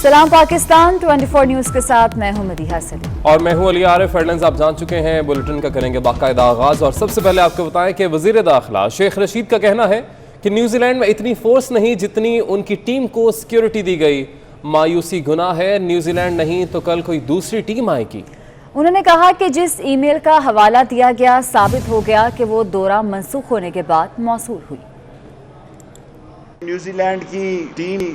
सलाम पाकिस्तान 24 न्यूज़ के साथ मैं हूं मदीहा सलीम और मैं हूं अली आरिफ। हेडलाइंस आप जान चुके हैं, बुलेटिन का करेंगे बाकायदा आगाज। और सबसे पहले आपको बताएं कि वजीर दाखिला शेख रशीद का कहना है कि न्यूजीलैंड में इतनी फोर्स नहीं जितनी उनकी टीम को सिक्योरिटी दी गई। मायूसी गुनाह है, न्यूजीलैंड नहीं तो कल कोई दूसरी टीम आएगी। उन्होंने कहा कि जिस ईमेल का हवाला दिया गया साबित हो गया कि वो दौरा मनसूख होने के बाद मौसूल हुई। न्यूजीलैंड की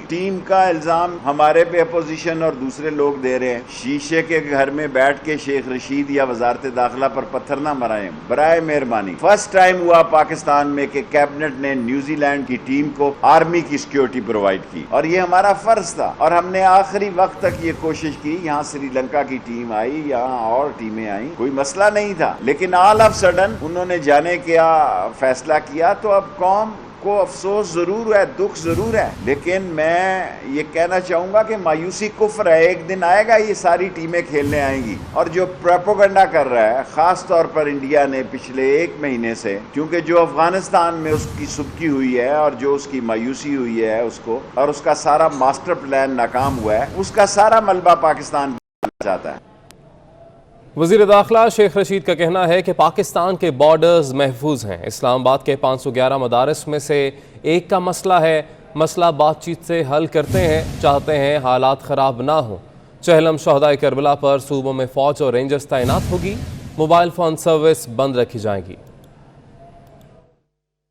टीम का इल्जाम हमारे पे अपोजिशन और दूसरे लोग दे रहे हैं। शीशे के घर में बैठ के शेख रशीद या वजारत दाखिला पर पत्थर ना मराएं, बराए मेहरबानी। फर्स्ट टाइम हुआ पाकिस्तान में कि कैबिनेट ने न्यूजीलैंड की टीम को आर्मी की सिक्योरिटी प्रोवाइड की और ये हमारा फर्ज था और हमने आखिरी वक्त तक ये कोशिश की। यहाँ श्रीलंका की टीम आई, यहाँ और टीमें आई, कोई मसला नहीं था। लेकिन ऑल ऑफ सडन उन्होंने जाने क्या फैसला किया तो अब कौम को अफसोस जरूर है, दुख जरूर है, लेकिन मैं ये कहना चाहूंगा कि मायूसी कुफ्र है। एक दिन आएगा ये सारी टीमें खेलने आएंगी और जो प्रोपेगेंडा कर रहा है खास तौर पर इंडिया ने पिछले एक महीने से, क्योंकि जो अफगानिस्तान में उसकी सुबकी हुई है और जो उसकी मायूसी हुई है उसको और उसका सारा मास्टर प्लान नाकाम हुआ है, उसका सारा मलबा पाकिस्तान चाहता है। वज़ीर दाखिला शेख रशीद का कहना है कि पाकिस्तान के बॉर्डर्स महफूज हैं। इस्लामाबाद के 511 मदारस में से एक का मसला है, मसला बातचीत से हल करते हैं, चाहते हैं हालात ख़राब ना हो। चहलम शहदाए करबला पर सूबों में फ़ौज और रेंजर्स तैनात होगी। मोबाइल फ़ोन सर्विस बंद रखी जाएगी।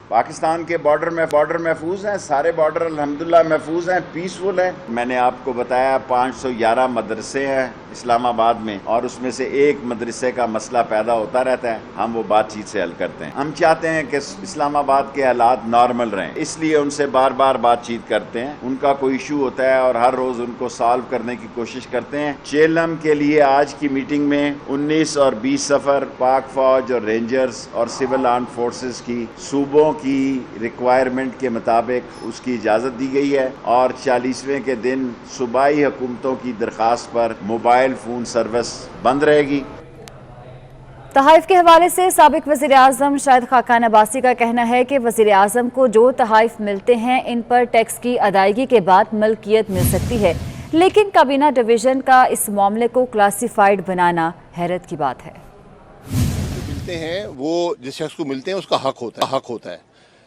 पाकिस्तान के बॉर्डर महफूज हैं, सारे बॉर्डर अल्हम्दुलिल्लाह महफूज हैं, पीसफुल है। मैंने आपको बताया 511 मदरसे हैं इस्लामाबाद में और उसमें से एक मदरसे का मसला पैदा होता रहता है, हम वो बातचीत से हल करते हैं। हम चाहते हैं कि इस्लामाबाद के हालात नॉर्मल रहें, इसलिए उनसे बार बार बातचीत करते हैं। उनका कोई इशू होता है और हर रोज़ उनको सॉल्व करने की कोशिश करते हैं। चेलम के लिए आज की मीटिंग में 19 और 20 सफ़र पाक फौज और रेंजर्स और सिविल आर्म फोर्सेस की सूबों की रिक्वायरमेंट के मुताबिक उसकी इजाज़त दी गई है और 40वें के दिन सूबाई हुकूमतों की दरख्वास्त पर मोबाइल फ़ोन सर्विस बंद रहेगी। तहाइफ के हवाले से साबिक वज़ीर आज़म शाहिद खाकान अब्बासी का कहना है कि वज़ीर आज़म को जो तहाइफ मिलते हैं इन पर टैक्स की अदायगी के बाद मलकियत मिल सकती है, लेकिन काबीना डिवीज़न का इस मामले को क्लासिफाइड बनाना हैरत की बात है। मिलते हैं वो जिस शख्स को मिलते हैं उसका हक होता है,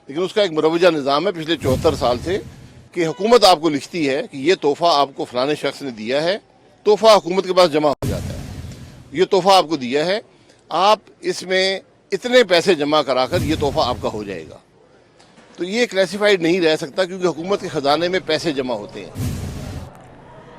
लेकिन उसका एक मुरवजा निज़ाम है पिछले 74 साल से कि हुकूमत आपको लिखती है कि ये तोहफ़ा आपको फ़लाने शख्स ने दिया है, तोहफ़ा हुकूमत के पास जमा हो जाता है, ये तोहफ़ा आपको दिया है, आप इसमें इतने पैसे जमा कराकर ये तोहफ़ा आपका हो जाएगा। तो ये क्लासिफाइड नहीं रह सकता क्योंकि हुकूमत के ख़जाने में पैसे जमा होते हैं।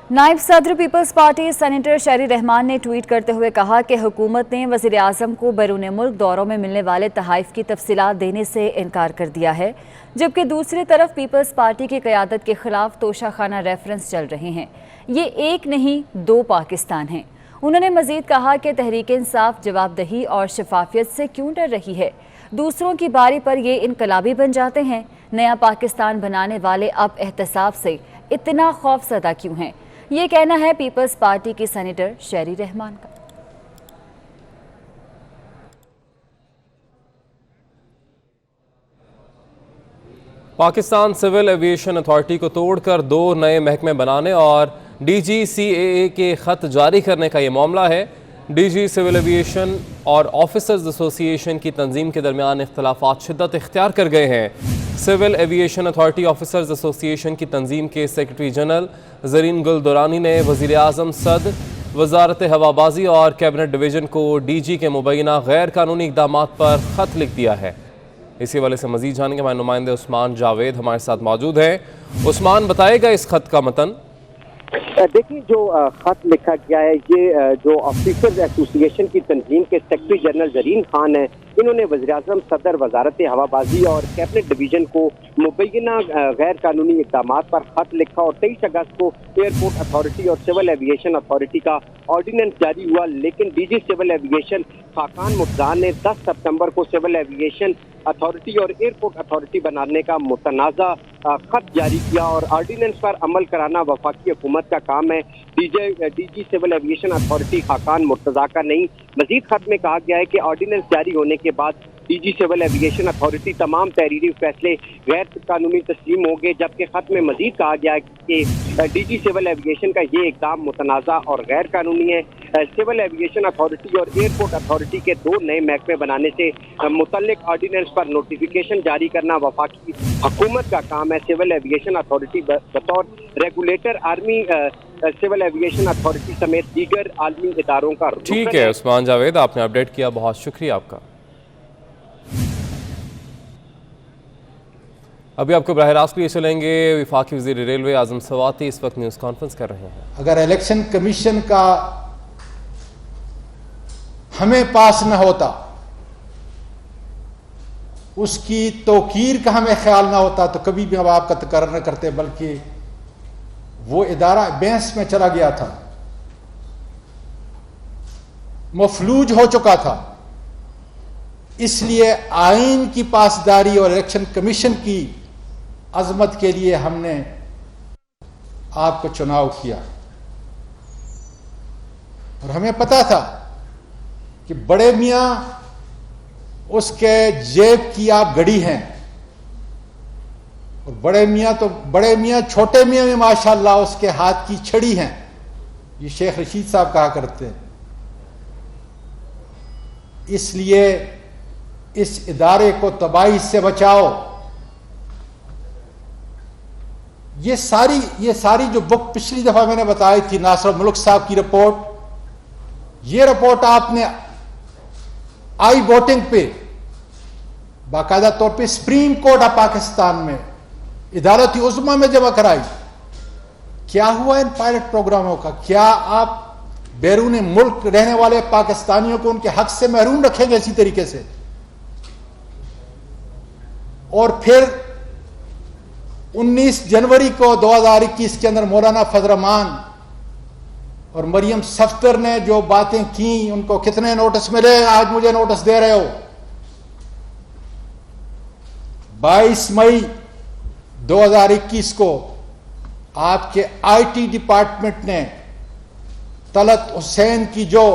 नायब सदर पीपल्स पार्टी सेनेटर शहरी रहमान ने ट्वीट करते हुए कहा कि हुकूमत ने वज़ीर आज़म को बैरून मुल्क दौरों में मिलने वाले तहाइफ की तफसीलात देने से इनकार कर दिया है, जबकि दूसरी तरफ पीपल्स पार्टी की क़यादत के खिलाफ तोशाखाना रेफरेंस चल रहे हैं। ये एक नहीं दो पाकिस्तान हैं। उन्होंने मज़ीद कहा कि तहरीक इंसाफ जवाबदही और शफाफियत से क्यों डर रही है, दूसरों की बारी पर ये इनकलाबी बन जाते हैं। नया पाकिस्तान बनाने वाले अब एहतसाब से इतना खौफज़दा क्यों हैं, ये कहना है पीपल्स पार्टी की सेनेटर शहरी रहमान का। पाकिस्तान सिविल एविएशन अथॉरिटी को तोड़कर 2 नए महकमे बनाने और DGCAA के ख़त जारी करने का ये मामला है। DG सिविल एविएशन और ऑफिसर्स एसोसिएशन की तंजीम के दरमियान इख्तलाफात शिद्दत इख्तियार कर गए हैं। Civil aviation authority officers association की तंजीम के सेक्रेटरी जनरल ज़रीन गुल दुरानी ने वज़ीर आज़म सद, वजारत हवाबाजी और कैबिनेट डिवीज़न को DG के मुबैना गैर कानूनी इक़दामात पर ख़त लिख दिया है। इसी वाले से मज़ीद जानेंगे, हमारे नुमाइंदे उस्मान जावेद हमारे साथ मौजूद हैं। उस्मान, बताएगा इस ख़त का मतन? देखिए, जो खत लिखा गया है ये जो ऑफिसर्स एसोसिएशन की तंजीम के सेक्रेटरी जनरल ज़रीन खान है, इन्होंने वज़ीर-ए-आज़म सदर, वजारत हवाबाजी और कैबिनेट डिवीज़न को मुबैना गैर कानूनी इक़दामात पर ख़त लिखा और 23 अगस्त को एयरपोर्ट अथॉरिटी और सिविल एविएशन अथॉरिटी का ऑर्डिनेंस जारी हुआ। लेकिन DG civil aviation Khaqan Murtaza ने 10 सितंबर को सिविल एविएशन अथॉरिटी और एयरपोर्ट अथॉरिटी बनाने का मुतनाज़ा खत जारी किया और ऑर्डिनेंस पर अमल कराना वफाकी हुकूमत का काम है, DG civil aviation authority Khaqan Murtaza का नहीं। मजीद खत में कहा गया है कि ऑर्डिनेंस जारी होने के बाद DG सिविल एविएशन अथॉरिटी तमाम तहरीरी फैसले गैर कानूनी तस्लीम हो गए, जबकि खत में मजीद कहा गया है कि ڈی جی سول ایوییشن کا یہ اقدام متنازع اور غیر قانونی ہے۔ سول ایوییشن اتھارٹی اور ایئرپورٹ اتھارٹی کے 2 نئے محکمے بنانے سے متعلق آرڈیننس پر نوٹیفیکیشن جاری کرنا وفاقی حکومت کا کام ہے۔ سول ایوییشن اتھارٹی بطور regulator army civil aviation authority سمیت دیگر عالمی اداروں کا ٹھیک ہے عثمان جاوید، آپ نے اپڈیٹ کیا، بہت شکریہ آپ کا۔ ابھی آپ کو براہ راست لیے چلیں گے، وفاقی وزیر ریلوے اعظم سواتی اس وقت نیوز کانفرنس کر رہے ہیں۔ اگر الیکشن کمیشن کا ہمیں پاس نہ ہوتا، اس کی توقیر کا ہمیں خیال نہ ہوتا تو کبھی بھی ہم آپ کا تکرار نہ کرتے، بلکہ وہ ادارہ بحث میں چلا گیا تھا، مفلوج ہو چکا تھا۔ اس لیے آئین کی پاسداری اور الیکشن کمیشن کی عظمت کے لیے ہم نے آپ کو چناؤ کیا، اور ہمیں پتا تھا کہ بڑے میاں اس کے جیب کی آپ گڑی ہیں، اور بڑے میاں چھوٹے میاں میں ماشاءاللہ اس کے ہاتھ کی چھڑی ہیں، یہ شیخ رشید صاحب کہا کرتے ہیں۔ اس لیے اس ادارے کو تباہی سے بچاؤ۔ یہ ساری جو بک پچھلی دفعہ میں نے بتائی تھی، ناصر الملک صاحب کی رپورٹ، یہ رپورٹ آپ نے آئی ووٹنگ پہ باقاعدہ طور پہ سپریم کورٹ آف پاکستان میں عدالت عظمیٰ میں جمع کرائی۔ کیا ہوا ان پائلٹ پروگراموں کا؟ کیا آپ بیرون ملک رہنے والے پاکستانیوں کو ان کے حق سے محروم رکھیں گے اسی طریقے سے؟ اور پھر 19 جنوری کو 2021 کے اندر مولانا فضل الرحمان اور مریم صفدر نے جو باتیں کی، ان کو کتنے نوٹس ملے؟ آج مجھے نوٹس دے رہے ہو۔ 22 مئی 2021 کو آپ کے آئی ٹی ڈپارٹمنٹ نے طلعت حسین کی جو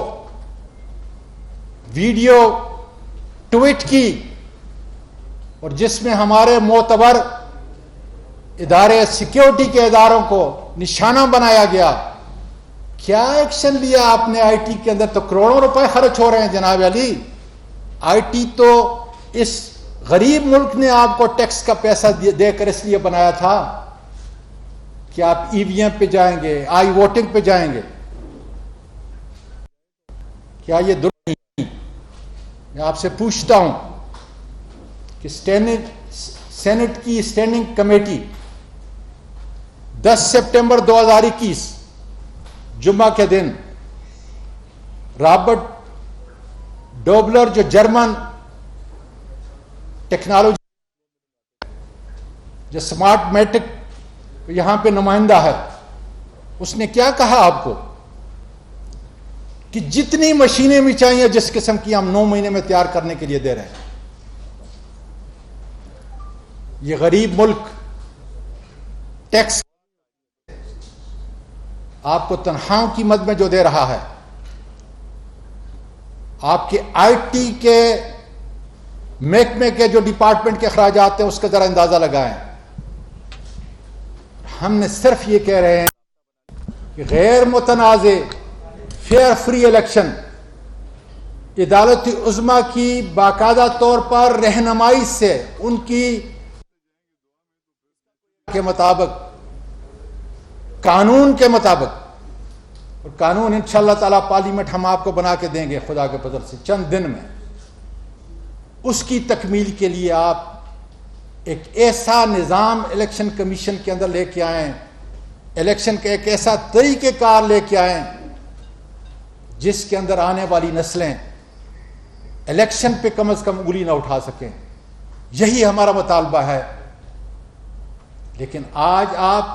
ویڈیو ٹویٹ کی، اور جس میں ہمارے معتبر ادارے سیکیورٹی کے اداروں کو نشانہ بنایا گیا، کیا ایکشن لیا آپ نے؟ آئی ٹی کے اندر تو کروڑوں روپے خرچ ہو رہے ہیں جناب علی۔ آئی ٹی تو اس غریب ملک نے آپ کو ٹیکس کا پیسہ دے کر اس لیے بنایا تھا کہ آپ ای وی ایم پہ جائیں گے، آئی ووٹنگ پہ جائیں گے۔ کیا یہ درست نہیں؟ میں آپ سے پوچھتا ہوں کہ سینٹ کی اسٹینڈنگ کمیٹی 10 سپٹمبر 2021 جمعہ کے دن رابرٹ ڈوبلر جو جرمن ٹیکنالوجی جو سمارٹ میٹرک یہاں پہ نمائندہ ہے، اس نے کیا کہا آپ کو کہ جتنی مشینیں بھی چاہیے جس قسم کی ہم 9 مہینے میں تیار کرنے کے لیے دے رہے ہیں۔ یہ غریب ملک ٹیکس آپ کو تنخواہوں کی مد میں جو دے رہا ہے، آپ کے آئی ٹی کے محکمے کے جو ڈپارٹمنٹ کے اخراجات ہیں اس کا ذرا اندازہ لگائیں۔ ہم نے صرف یہ کہہ رہے ہیں کہ غیر متنازع فیئر فری الیکشن عدالت عظمیٰ کی باقاعدہ طور پر رہنمائی سے ان کی کے مطابق، قانون کے مطابق، اور قانون انشاءاللہ تعالی پارلیمنٹ ہم آپ کو بنا کے دیں گے خدا کے فضل سے چند دن میں، اس کی تکمیل کے لیے آپ ایک ایسا نظام الیکشن کمیشن کے اندر لے کے آئیں، الیکشن کا ایک ایسا طریقہ کار لے کے آئیں جس کے اندر آنے والی نسلیں الیکشن پہ کم از کم انگلی نہ اٹھا سکیں۔ یہی ہمارا مطالبہ ہے۔ لیکن آج آپ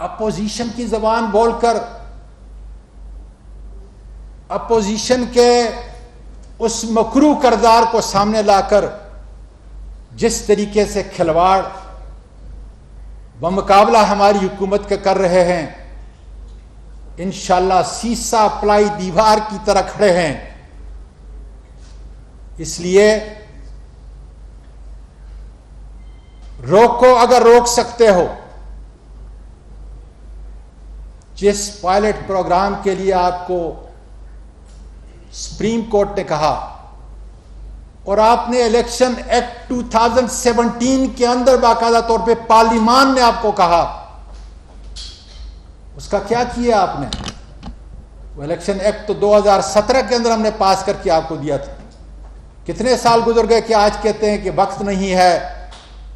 اپوزیشن کی زبان بول کر اپوزیشن کے اس مکروہ کردار کو سامنے لا کر جس طریقے سے کھلواڑ بمقابلہ ہماری حکومت کے کر رہے ہیں، انشاءاللہ سیسا پلائی دیوار کی طرح کھڑے ہیں۔ اس لیے روکو اگر روک سکتے ہو، जिस पायलट प्रोग्राम के लिए आपको सुप्रीम कोर्ट ने कहा और आपने इलेक्शन एक्ट 2017 के अंदर बाकायदा तौर पे पार्लियामान ने आपको कहा, उसका क्या किया आपने? वो इलेक्शन एक्ट तो 2017 के अंदर हमने पास करके आपको दिया था। कितने साल गुजर गए कि आज कहते हैं कि वक्त नहीं है,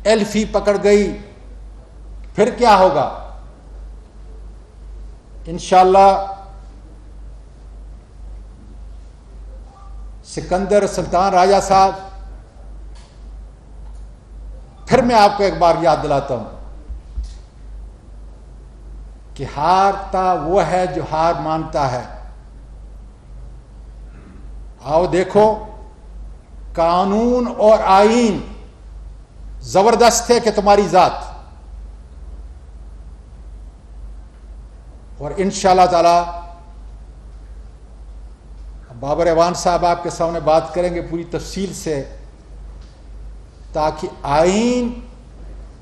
एल्फी पकड़ गई, फिर क्या होगा? इंशाअल्लाह सिकंदर सुल्तान राजा साहब, फिर मैं आपको एक बार याद दिलाता हूं कि हारता वो है जो हार मानता है। आओ देखो, कानून और आईन जबरदस्त है कि तुम्हारी जात, और इंशाअल्लाह ताला बाबर एवान साहब आपके सामने बात करेंगे पूरी तफसील से, ताकि आईन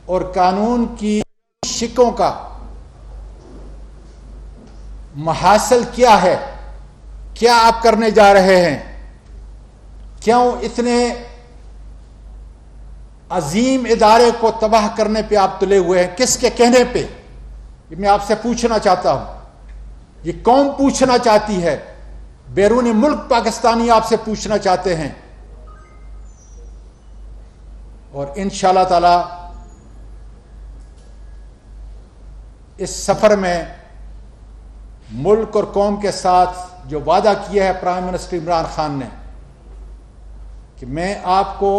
और कानून की शिकों का महासल क्या है, क्या आप करने जा रहे हैं, क्यों इतने अजीम इदारे को तबाह करने पे आप तुले हुए हैं, किसके कहने पे? ये मैं आपसे पूछना चाहता हूं। ये कौन पूछना चाहती है? बैरूनी मुल्क पाकिस्तानी आपसे पूछना चाहते हैं। और इंशाअल्लाह ताला इस सफर में मुल्क और कौम के साथ जो वादा किया है प्राइम मिनिस्टर इमरान खान ने कि मैं आपको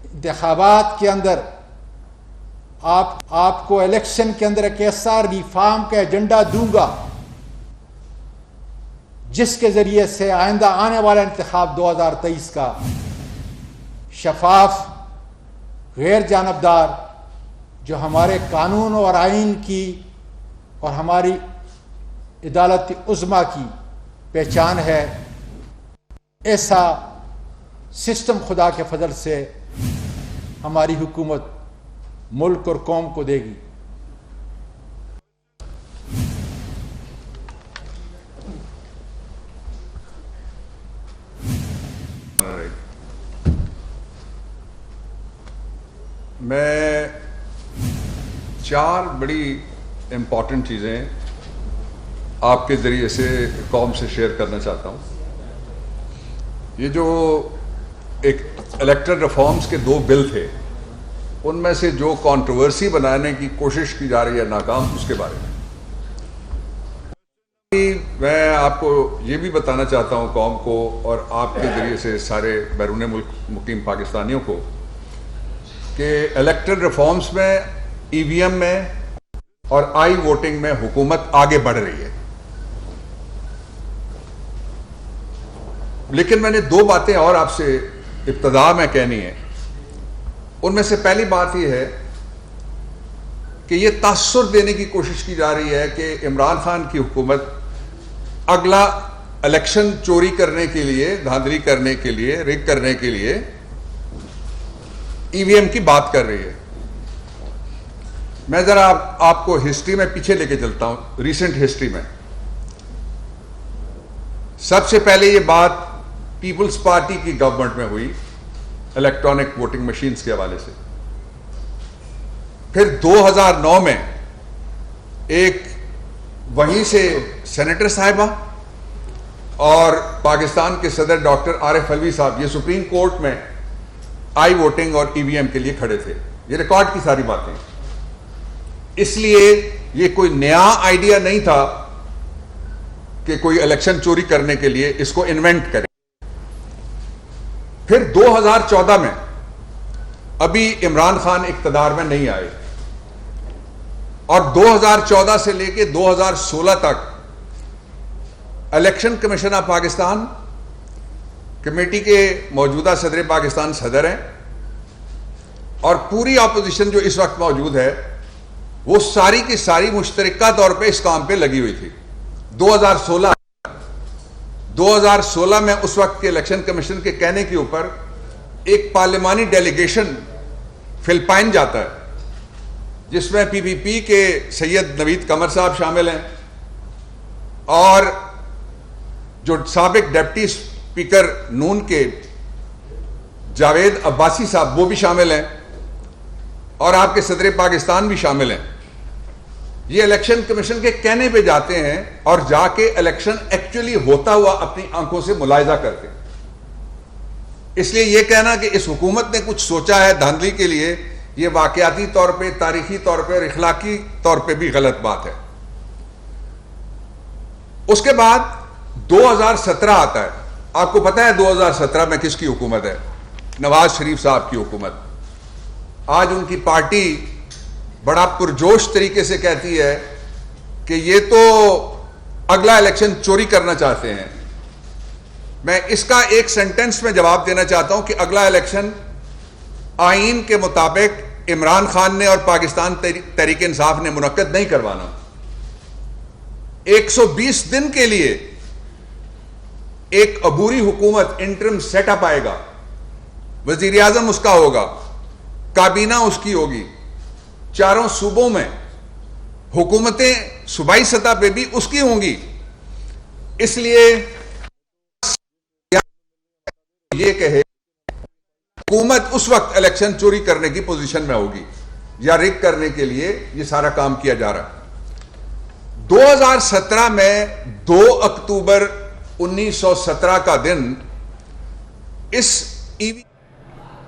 इंतखाबात के अंदर आपको इलेक्शन के अंदर एक ऐसा रिफॉर्म का एजेंडा दूंगा जिसके जरिए से आइंदा आने वाला इंतखाब 2023 का शफाफ, गैर जानबदार, जो हमारे कानून और आईन की और हमारी अदालत उज़्मा की पहचान है, ऐसा सिस्टम खुदा के फजल से हमारी हुकूमत मुल्क और कौम को देगी। मैं 4 बड़ी इम्पॉर्टेंट चीज़ें आपके ज़रिए से कौम से शेयर करना चाहता हूँ। ये जो एक इलेक्टरल रिफॉर्म्स के 2 बिल थे, उनमें से जो कंट्रोवर्सी बनाने की कोशिश की जा रही है नाकाम, उसके बारे में मैं आपको ये भी बताना चाहता हूँ कौम को और आपके ज़रिए से सारे बैरून मुल्क मुकीम पाकिस्तानियों को कि इलेक्टरल रिफॉर्म्स में, ईवीएम में और आई वोटिंग में हुकूमत आगे बढ़ रही है। लेकिन मैंने 2 बातें और आपसे इब्तदा में कहनी है। उनमें से पहली बात यह है कि यह तासुर देने की कोशिश की जा रही है कि इमरान खान की हुकूमत अगला इलेक्शन चोरी करने के लिए, धांधली करने के लिए, रिग करने के लिए ईवीएम की बात कर रही है। मैं जरा आपको हिस्ट्री में पीछे लेके चलता हूं, रीसेंट हिस्ट्री में। सबसे पहले यह बात पीपल्स पार्टी की गवर्नमेंट में हुई इलेक्ट्रॉनिक वोटिंग मशीन्स के हवाले से। फिर 2009 में एक वहीं से सेनेटर साहिबा और पाकिस्तान के सदर डॉक्टर आरिफ अलवी साहब, ये सुप्रीम कोर्ट में आई वोटिंग और ईवीएम के लिए खड़े थे। ये रिकॉर्ड की सारी बातें। इसलिए ये कोई नया आइडिया नहीं था कि कोई इलेक्शन चोरी करने के लिए इसको इन्वेंट करें। फिर 2014 में, अभी इमरान खान इख्तियार में नहीं आए, और 2014 से लेके 2016 तक election commission of Pakistan committee के मौजूदा सदर पाकिस्तान सदर हैं, और पूरी अपोजिशन जो इस वक्त मौजूद है वो सारी की सारी मुश्तरका तौर पे इस काम पे लगी हुई थी। 2016 में उस वक्त के इलेक्शन कमीशन के कहने के ऊपर एक पार्लिमानी डेलीगेशन फिलिपाइन जाता है جس میں پی پی پی کے سید نوید قمر صاحب شامل ہیں اور جو سابق ڈپٹی اسپیکر نون کے جاوید عباسی صاحب وہ بھی شامل ہیں اور آپ کے صدر پاکستان بھی شامل ہیں. یہ الیکشن کمیشن کے کہنے پہ جاتے ہیں اور جا کے الیکشن ایکچولی ہوتا ہوا اپنی آنکھوں سے ملاحظہ کرتے ہیں. اس لیے یہ کہنا کہ اس حکومت نے کچھ سوچا ہے دھاندلی کے لیے، یہ واقعاتی طور پہ، تاریخی طور پہ اور اخلاقی طور پہ بھی غلط بات ہے. اس کے بعد 2017 آتا ہے. آپ کو پتا ہے 2017 میں کس کی حکومت ہے؟ نواز شریف صاحب کی حکومت. آج ان کی پارٹی بڑا پرجوش طریقے سے کہتی ہے کہ یہ تو اگلا الیکشن چوری کرنا چاہتے ہیں. میں اس کا ایک سینٹنس میں جواب دینا چاہتا ہوں کہ اگلا الیکشن آئین کے مطابق عمران خان نے اور پاکستان تحریک انصاف نے منعقد نہیں کروانا. 120 دن کے لیے ایک عبوری حکومت انٹرم سیٹ اپ آئے گا، وزیر اعظم اس کا ہوگا، کابینہ اس کی ہوگی، چاروں صوبوں میں حکومتیں صوبائی سطح پہ بھی اس کی ہوں گی. اس لیے یہ کہے حکومت اس وقت الیکشن چوری کرنے کی پوزیشن میں ہوگی یا ریگ کرنے کے لیے یہ سارا کام کیا جا رہا ہے. 2017 میں 2 اکتوبر 1917 کا دن اس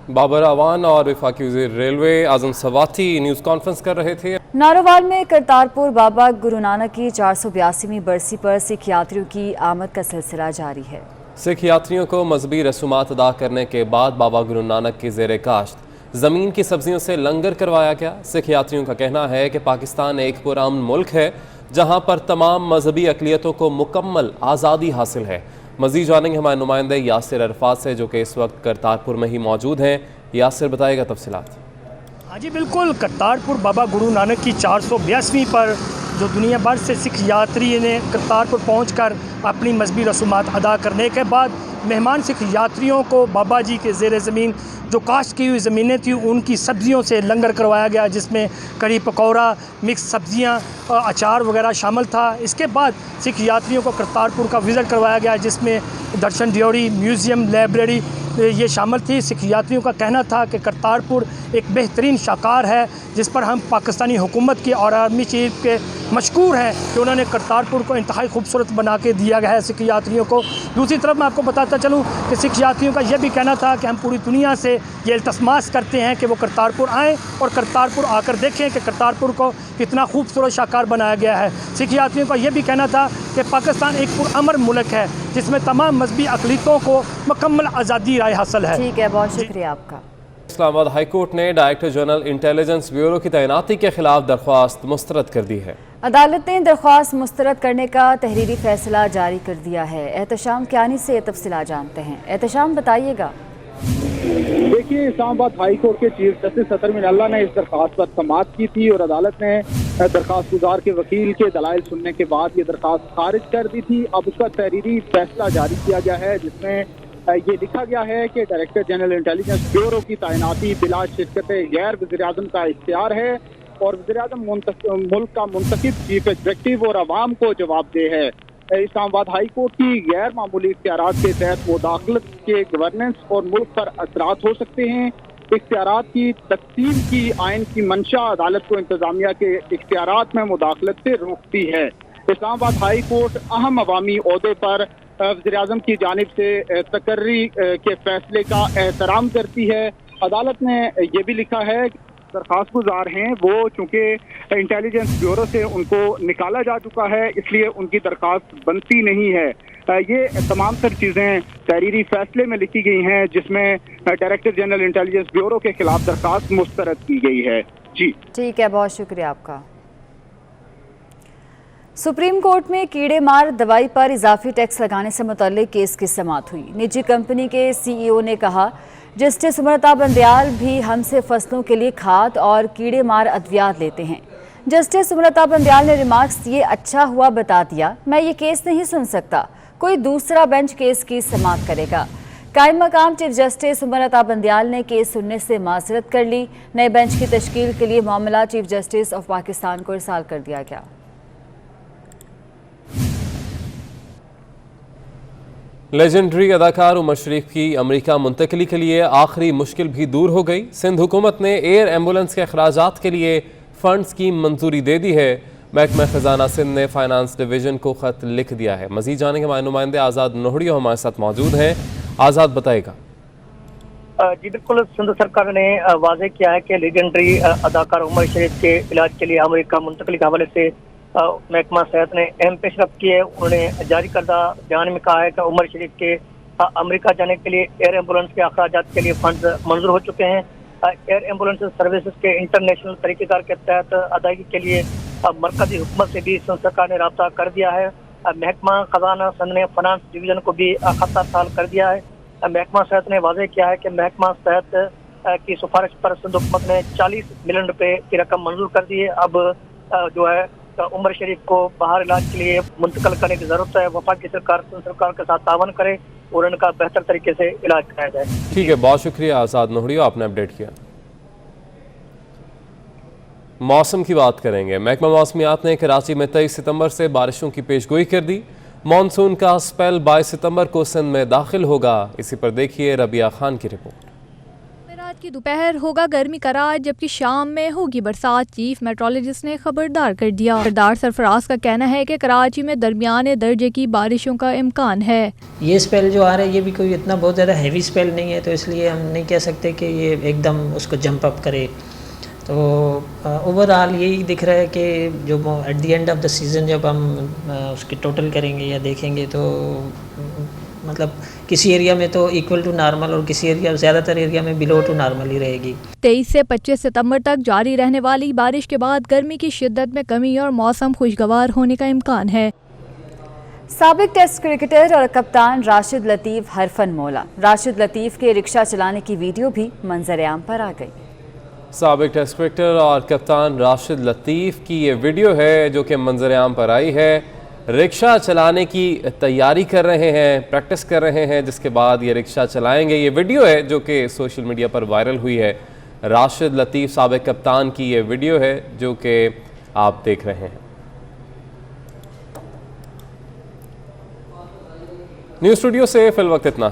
بابر اعوان اور وفاقی وزیر ریلوے اعظم سواتی نیوز کانفرنس کر رہے تھے. نارووال میں کرتارپور بابا گرو نانک کی 482ویں برسی پر سکھ یاتریوں کی آمد کا سلسلہ جاری ہے. سکھ یاتریوں کو مذہبی رسومات ادا کرنے کے بعد بابا گرو نانک کی زیر کاشت زمین کی سبزیوں سے لنگر کروایا گیا. سکھ یاتریوں کا کہنا ہے کہ پاکستان ایک پرامن ملک ہے جہاں پر تمام مذہبی اقلیتوں کو مکمل آزادی حاصل ہے. مزید جانیں گے ہمارے نمائندے یاسر عرفات سے جو کہ اس وقت کرتارپور میں ہی موجود ہیں. یاسر بتائے گا تفصیلات. ہاں جی بالکل، کرتارپور بابا گرو نانک کی 482ویں پر جو دنیا بھر سے سکھ یاتری نے کرتارپور پہنچ کر اپنی مذہبی رسومات ادا کرنے کے بعد مہمان سکھ یاتریوں کو بابا جی کے زیر زمین جو کاشت کی ہوئی زمینیں تھیں ان کی سبزیوں سے لنگر کروایا گیا، جس میں کڑی پکوڑا، مکس سبزیاں، اچار وغیرہ شامل تھا. اس کے بعد سکھ یاتریوں کو کرتارپور کا وزٹ کروایا گیا جس میں درشن ڈیوری، میوزیم، لائبریری یہ شامل تھی. سکھ یاتریوں کا کہنا تھا کہ کرتارپور ایک بہترین شاہکار ہے جس پر ہم پاکستانی حکومت کی اور آرمی چیف کے مشکور ہیں کہ انہوں نے کرتارپور کو انتہائی خوبصورت بنا کے دیا گیا ہے سکھ یاتریوں کو. دوسری طرف میں آپ کو بتاتا چلوں کہ سکھ یاتریوں کا یہ بھی کہنا تھا کہ ہم پوری دنیا سے یہ التماس کرتے ہیں کہ وہ کرتارپور آئیں اور کرتارپور آ کر دیکھیں کہ کرتارپور کو کتنا خوبصورت شاہکار بنایا گیا ہے. سکھ یاتریوں کا یہ بھی کہنا تھا کہ پاکستان ایک پرامن ملک ہے جس میں تمام مذہبی اقلیتوں کو مکمل آزادی رائے حاصل ہے. ٹھیک ہے، بہت شکریہ آپ کا. اسلام آباد ہائی کورٹ نے ڈائریکٹر جنرل انٹیلیجنس بیورو کی تعیناتی کے خلاف درخواست مسترد کر دی ہے. عدالت نے درخواست مسترد کرنے کا تحریری فیصلہ جاری کر دیا ہے. احتشام کیانی سے تفصیلات جانتے ہیں. احتشام بتائیے گا. دیکھیے، اسلام آباد ہائی کورٹ کے چیف جسٹس اطہر من اللہ نے اس درخواست پر سماعت کی تھی اور عدالت نے درخواست گزار کے وکیل کے دلائل سننے کے بعد یہ درخواست خارج کر دی تھی. اب اس کا تحریری فیصلہ جاری کیا گیا ہے جس میں یہ لکھا گیا ہے کہ ڈائریکٹر جنرل انٹیلیجنس بیورو کی تعیناتی بلا شرکت غیر وزیر اعظم کا اختیار ہے اور وزیر اعظم ملک کا منتخب چیف ایگزیکٹو اور عوام کو جواب دہ ہے. اسلام آباد ہائی کورٹ کی غیر معمولی اختیارات کے تحت مداخلت کے گورننس اور ملک پر اثرات ہو سکتے ہیں. اختیارات کی تقسیم کی آئین کی منشا عدالت کو انتظامیہ کے اختیارات میں مداخلت سے روکتی ہے. اسلام آباد ہائی کورٹ اہم عوامی عہدے پر وزیر اعظم کی جانب سے تقرری کے فیصلے کا احترام کرتی ہے. عدالت نے یہ بھی لکھا ہے کہ درخواست گزار ہیں وہ چونکہ انٹیلیجنس بیورو سے ان کو نکالا جا چکا ہے اس لیے ان کی درخواست بنتی نہیں ہے. یہ تمام تر چیزیں تحریری فیصلے میں لکھی گئی ہیں جس میں ڈائریکٹر جنرل انٹیلیجنس بیورو کے خلاف درخواست مسترد کی گئی ہے. جی ٹھیک ہے، بہت شکریہ آپ کا. سپریم کورٹ میں کیڑے مار دوائی پر اضافی ٹیکس لگانے سے متعلق کیس کی سماعت ہوئی. نجی کمپنی کے سی ای او نے کہا جسٹس امرتا بندیال بھی ہم سے فصلوں کے لیے کھاد اور کیڑے مار ادویات لیتے ہیں. جسٹس امرتا بندیال نے ریمارکس یہ اچھا ہوا بتا دیا، میں یہ کیس نہیں سن سکتا، کوئی دوسرا بینچ کیس کی سماعت کرے گا. कायम मकाम चीफ जस्टिस उमर अता बंदियाल ने केस सुनने से माजरत कर ली। नए बेंच की तश्कील के लिए मामला चीफ जस्टिस ऑफ पाकिस्तान को इरसाल कर दिया गया। लेजेंडरी अदाकार उमर शरीफ की अमेरिका मुंतकली के लिए आखिरी मुश्किल भी दूर हो गई। सिंध हुकूमत ने एयर एम्बुलेंस के अखराजात के लिए फंड्स की मंजूरी दे दी है। महकमा खजाना सिंध ने फाइनेंस डिवीजन को खत लिख दिया है। मजीद जाने के नुमाइंदे आज़ाद नोहड़िया हमारे साथ मौजूद हैं। आज़ाद बताएगा। जी बिल्कुल, सिंध सरकार ने वाज़ेह किया है कि लेजेंडरी अदाकार उमर शरीफ के इलाज के लिए अमेरिका मुंतकली के हवाले से महकमा सेहत ने अहम पेशरफ्त की है। उन्होंने जारी करदा बयान में कहा है कि उमर शरीफ के अमेरिका जाने के लिए एयर एम्बुलेंस के अखराजात के लिए फंड मंजूर हो चुके हैं। एयर एम्बुलेंस सर्विसेज के इंटरनेशनल तरीक़ेकार के तहत अदायगी के लिए मरकजी हुकूमत से भी सिंध सरकार ने रब्ता कर दिया है। महकमा खजाना सिंध ने फाइनेंस डिवीजन को भी खत अरसाल कर दिया है। महकमा सेहत ने वाज़ेह किया है कि महकमा सेहत की सिफारिश पर सिंध हुकूमत ने 40 मिलियन रुपए की रकम मंजूर कर दी है। अब जो है उमर शरीफ को बाहर इलाज के लिए मुंतकिल करने की जरूरत है। वफाकी सरकार सिंध सरकार के साथ तावन करे और उनका बेहतर तरीके से इलाज कराया जाए। ठीक है, बहुत शुक्रिया आज़ाद नोहड़िया, आपने अपडेट किया। मौसम की बात करेंगे। महकमा मौसमियात ने कराची में 23 सितंबर से बारिशों की पेशगोई कर दी। मानसून का स्पेल 22 सितंबर को सिंध में दाखिल होगा। इसी पर देखिए रबिया खान की रिपोर्ट। रात की दोपहर होगा गर्मी का राज, जबकि शाम में होगी बरसात। चीफ मेट्रोलॉजिस्ट ने खबरदार कर दिया। खबरदार सरफराज का कहना है कि कराची में दरमियाने दर्जे की बारिशों का इम्कान है। ये स्पेल जो आ रहा है ये भी कोई इतना बहुत ज़्यादा हैवी स्पेल नहीं है, तो इसलिए हम नहीं कह सकते कि ये एकदम उसको जंप अप करे। तो ओवरऑल यही दिख रहा है कि जो at the end of the season जब हम उसकी टोटल करेंगे या देखेंगे तो मतलब किसी एरिया में तो इक्वल टू नॉर्मल और किसी एरिया ज़्यादातर एरिया में बिलो टू नॉर्मल ही रहेगी। 23 से 25 सितंबर तक जारी रहने वाली बारिश के बाद गर्मी की शिद्दत में कमी और मौसम खुशगवार होने का इम्कान है। साबिक टेस्ट क्रिकेटर और कप्तान राशिद लतीफ़ हरफन मौला। राशिद लतीफ़ के रिक्शा चलाने की वीडियो भी मंजर-ए-आम पर आ गई। साबिक टेस्ट क्रिकेटर और कप्तान राशिद लतीफ़ की ये वीडियो है जो कि मंजर-ए-आम पर आई है। रिक्शा चलाने की तैयारी कर रहे हैं, प्रैक्टिस कर रहे हैं, जिसके बाद ये रिक्शा चलाएंगे। ये वीडियो है जो कि सोशल मीडिया पर वायरल हुई है। राशिद लतीफ़ साबिक कप्तान की ये वीडियो है जो कि आप देख रहे हैं। न्यूज़ स्टूडियो से फिल वक्त इतना है।